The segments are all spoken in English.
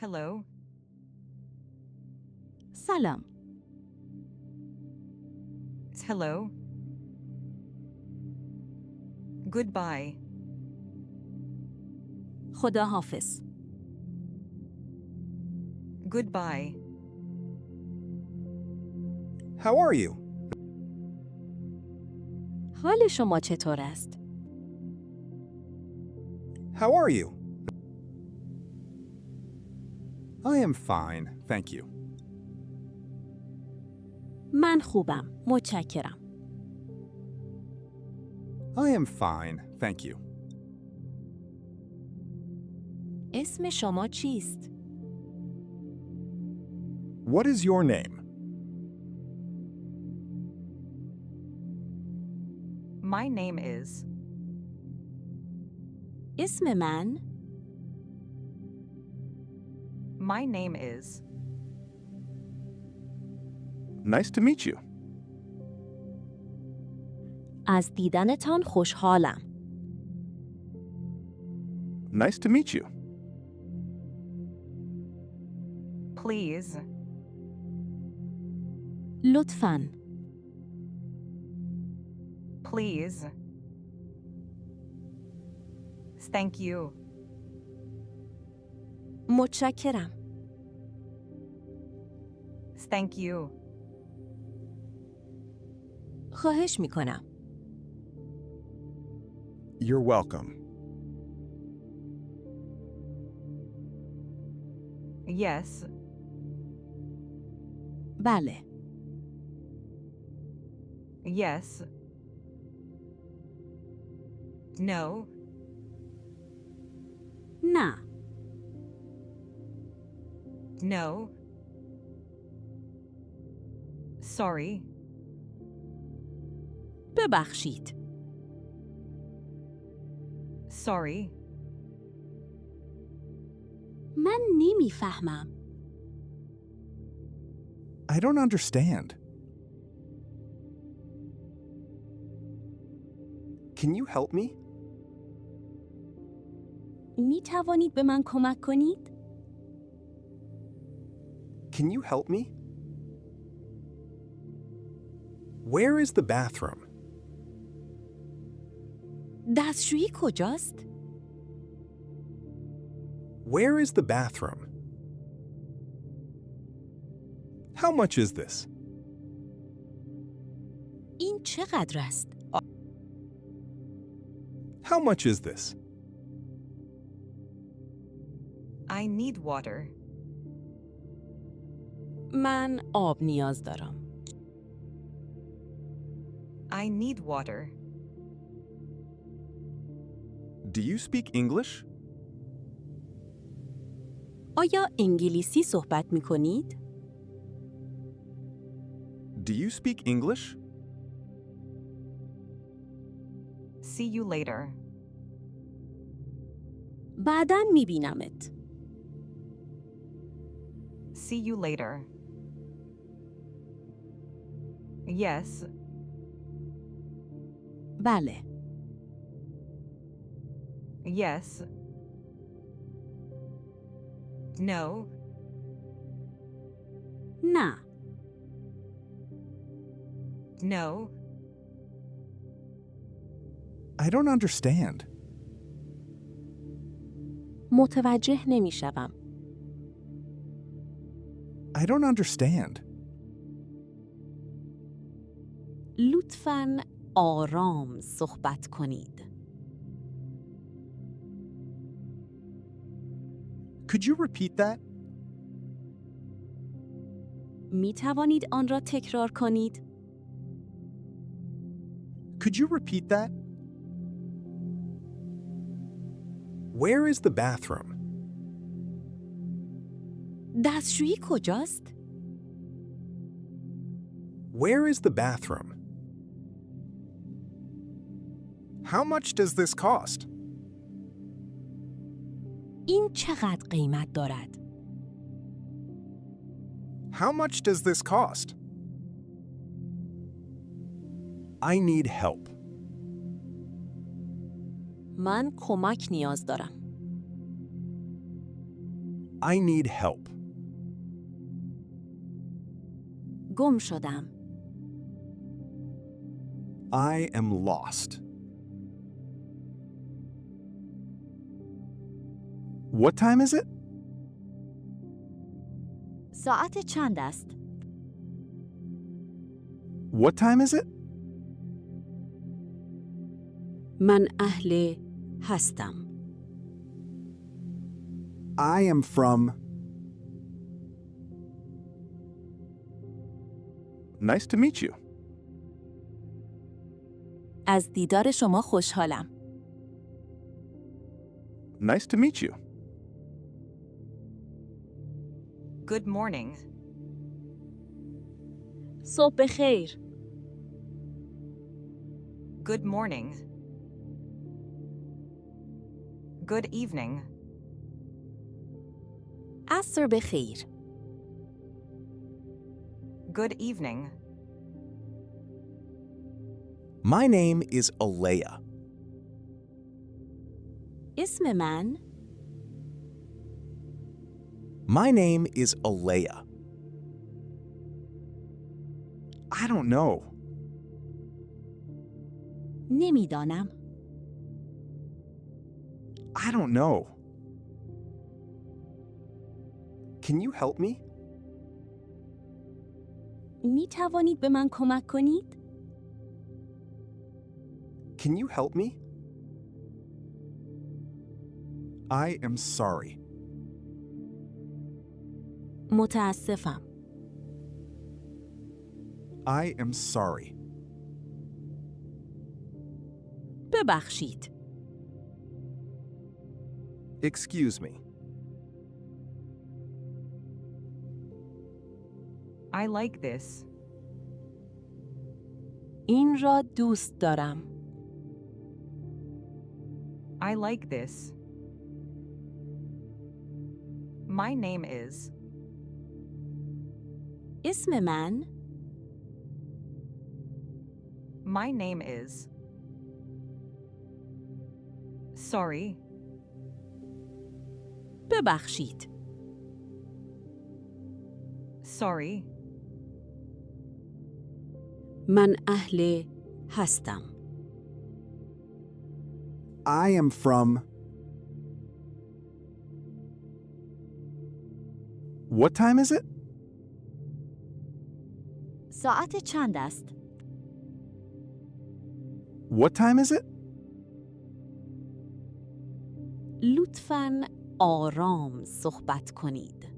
Hello. سلام. Hello. Goodbye. خداحافظ. Goodbye. How are you? حال شما چطور است؟ How are you? I am fine, thank you. من خوبم. متشکرم. I am fine, thank you. اسم شما چیست؟ What is your name? My name is. اسم من My name is. Nice to meet you. از دیدنتان خوشحالم. Nice to meet you. Please. لطفاً. Please. Thank you. متشکرم. Thank you. خواهش میکنم. You're welcome. Yes. بله. Yes. No. نه. No. Sorry. ببخشید. Sorry. من نمیفهمم. I don't understand. Can you help me? می توانید به من کمک کنید؟ Can you help me? Where is the bathroom? دستشویی کجاست؟ Where is the bathroom? How much is this? این چقدر است؟ How much is this? I need water. من آب نیاز دارم. I need water. Do you speak English? آیا انگلیسی صحبت می کنید؟ Do you speak English? See you later. بعداً می بینمت. See you later. Yes. بله. Yes. No. نه. No. I don't understand. متوجه نمی شوم. I don't understand. لطفاً آرام صحبت کنید. Could you repeat that? می توانید آن را تکرار کنید؟ Could you repeat that? Where is the bathroom? دستشویی کجاست؟ Where is the bathroom? How much does this cost? این چقدر قیمت دارد؟ How much does this cost? I need help. من کمک نیاز دارم. I need help. گم شدم. I am lost. What time is it? ساعت چند است؟ What time is it? من اهل هستم. I am from. Nice to meet you. از دیدار شما خوشحالم. Nice to meet you. Good morning. صبح بخیر. Good morning. Good evening. عصر بخیر. Good evening. My name is Alea. اسم من My name is Alea. I don't know. نمیدانم. I don't know. Can you help me? می توانید به من کمک کنید؟ Can you help me? I am sorry. متاسفم. I am sorry. ببخشید. Excuse me. I like this. این را دوست دارم. I like this. My name is. اسم من My name is. Sorry. ببخشید. Sorry. من اهل هستم. I am from. What time is it? ساعت چند است؟ What time is it? لطفاً آرام صحبت کنید.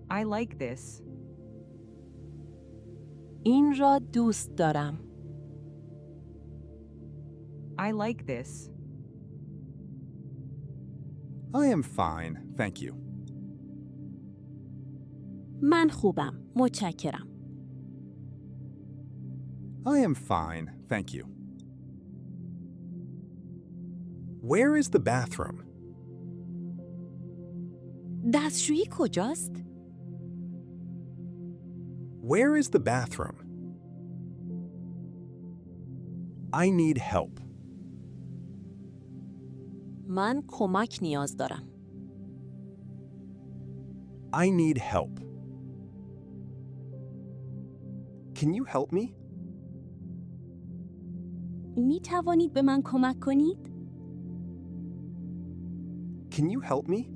I like this. این را دوست دارم. I like this. I am fine, thank you. من خوبم. متشکرم. I am fine, thank you. Where is the bathroom? دستشویی کجاست؟ Where is the bathroom? I need help. من کمک نیاز دارم. I need help. Can you help me? می توانید به من کمک کنید؟ Can you help me?